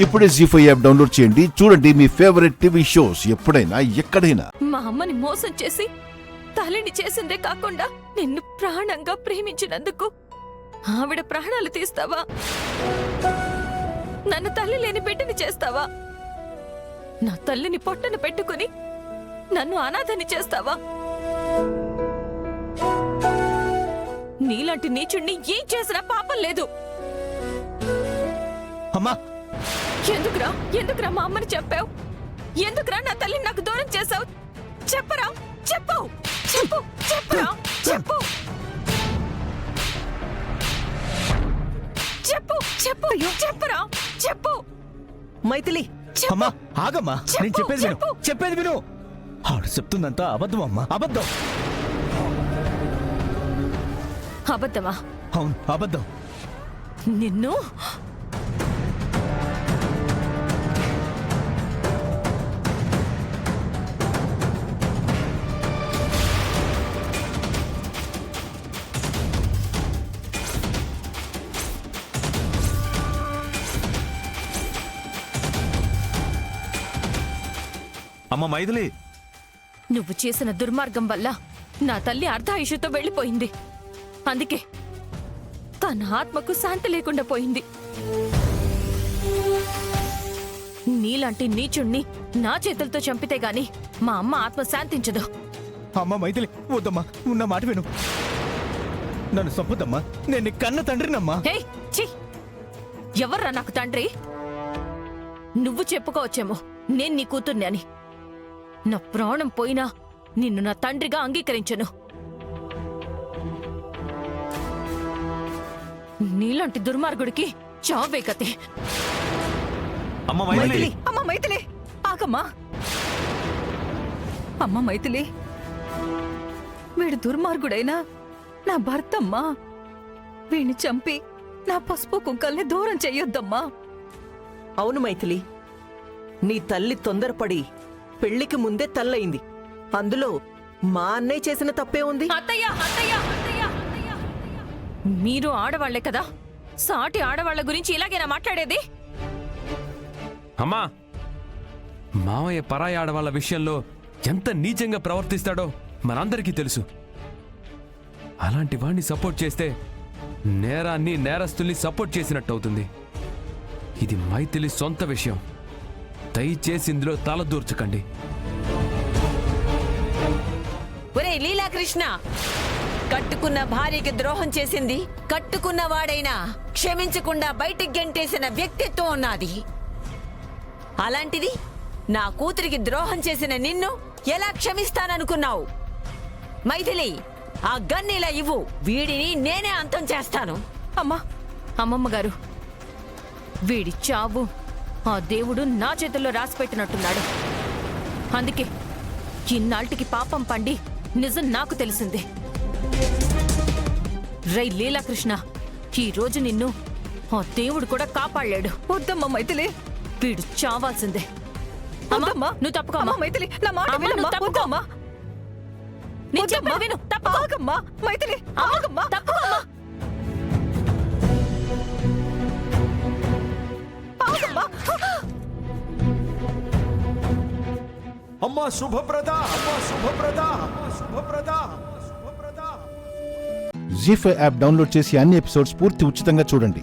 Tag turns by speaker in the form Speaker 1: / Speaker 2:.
Speaker 1: ఇప్పుడే జీ5 app download చేయండి. చూడండి మీ ఫేవరెట్ టీవీ షోస్ ఎప్పుడైనా ఎక్కడైనా.
Speaker 2: మా అమ్మని మోసం చేసి తల్లిని చేసిందే కాకుండా నిన్ను ప్రాణంగా ప్రేమించినందుకు ఆవిడ ప్రాణాలు తీస్తావా? నన్ను తల్లి లేని బిడ్డని చేస్తావా? నా తల్లిని పొట్టన పెట్టుకుని నన్ను అనాథని చేస్తావా? నీలాంటి నీచుణ్ణి ఏం చేసినా పాపం లేదు.
Speaker 3: అమ్మా,
Speaker 2: ఎందుకురా మా అమ్మని చెప్పావు? ఎందుకురా నా తల్లిని నాకు దూరం చేశావు? చెప్పరా, చెప్పు చెప్పు చెప్పురా, చెప్పు చెప్పు చెప్పు చెప్పరా, చెప్పు.
Speaker 3: మైథిలి, అమ్మా ఆగమ్మా, నేను చెప్పేది విను. ఆడు చెప్తుందంతా అబద్ధం అమ్మా, అబద్ధం.
Speaker 2: అబద్ధమా?
Speaker 3: అవును, అబద్ధం.
Speaker 2: నిన్ను
Speaker 4: అమ్మ మైథిలి,
Speaker 2: నువ్వు చేసిన దుర్మార్గం వల్ల నా తల్లి అర్ధాయుషుతో వెళ్ళిపోయింది. అందుకే తన ఆత్మకు శాంతి లేకుండా పోయింది. నీలాంటి నీచుణ్ణి నా చేతులతో చంపితే గాని మా అమ్మ ఆత్మ శాంతించదు.
Speaker 3: అమ్మా మైథిలి, వద్దమ్మా, ఉన్న మాట విను. నన్ను చంపొద్దమ్మా, నేను నీ కన్న తండ్రినమ్మా.
Speaker 2: ఎవర్రా నాకు తండ్రి? నువ్వు చెప్పుకోవచ్చేమో నేను నీ కూతుర్ని అని. నా ప్రాణం పోయినా నిన్ను నా తండ్రిగా అంగీకరించను. నీలాంటి దుర్మార్గుడికి చావే గతి.
Speaker 4: అమ్మ మైథిలి,
Speaker 5: అమ్మ మైథిలి, ఆగమ్మా. అమ్మ మైథిలి, వీడు దుర్మార్గుడైనా నా భర్తమ్మా. వీణ్ణి చంపి నా పసుపు కుంకల్ని దూరం చెయ్యొద్దమ్మా.
Speaker 6: అవును మైథిలి, నీ తల్లి తొందరపడి పెళ్లికి ముందే తల్లయింది. అందులో మా అన్నయ్య చేసిన తప్పే ఉంది.
Speaker 2: మీరు ఆడవాళ్లే కదా, సాటి ఆడవాళ్ల గురించి ఇలాగేనా మాట్లాడేది?
Speaker 4: అమ్మా, మావయ్య పరాయి ఆడవాళ్ళ విషయంలో ఎంత నీచంగా ప్రవర్తిస్తాడో మనందరికీ తెలుసు. అలాంటి వాణ్ణి సపోర్ట్ చేస్తే నేరాన్ని, నేరస్తుల్ని సపోర్ట్ చేసినట్టు అవుతుంది. ఇది మైథిలి సొంత విషయం. దయచేసి ఇందులో తలదూర్చకండి.
Speaker 7: ఒరే లీలాకృష్ణ, కట్టుకున్న భార్యకి ద్రోహం చేసింది కట్టుకున్న వాడైనా క్షమించకుండా బయటికి గెంటేసిన వ్యక్తిత్వం ఉన్నది. అలాంటిది నా కూతురికి ద్రోహం చేసిన నిన్ను ఎలా క్షమిస్తాననుకున్నావు? మైథిలి, ఆ గన్నీలా ఇవ్వు, వీడిని నేనే అంతం చేస్తాను.
Speaker 2: అమ్మమ్మ గారు, వీడి చావు ఆ దేవుడు నా చేతుల్లో రాసిపెట్టినట్టున్నాడు. అందుకే ఇన్నాళ్టికి పాపం పండి నిజం నాకు తెలిసింది. రై లీలాకృష్ణ, ఈ రోజు నిన్ను ఆ దేవుడు కూడా కాపాడలేడు.
Speaker 5: వద్దమ్మా మైథిలి,
Speaker 2: వీడు చావాల్సిందే.
Speaker 5: వద్దమ్మా.
Speaker 2: నువ్వు తప్పుకోమ్మా
Speaker 5: మైథిలి, నా మాట వినమ్మా. వద్దమ్మా.
Speaker 2: నేను చెప్పేది విను.
Speaker 5: ఆగమ్మా మైథిలి, ఆగమ్మా.
Speaker 2: తప్పుకోమ్మా.
Speaker 8: అమ్మా శుభప్రద, అమ్మా శుభప్రద, అమ్మా శుభప్రద, శుభప్రద.
Speaker 1: జీ5 యాప్ డౌన్లోడ్ చేసి అన్ని ఎపిసోడ్స్ పూర్తి ఉచితంగా చూడండి.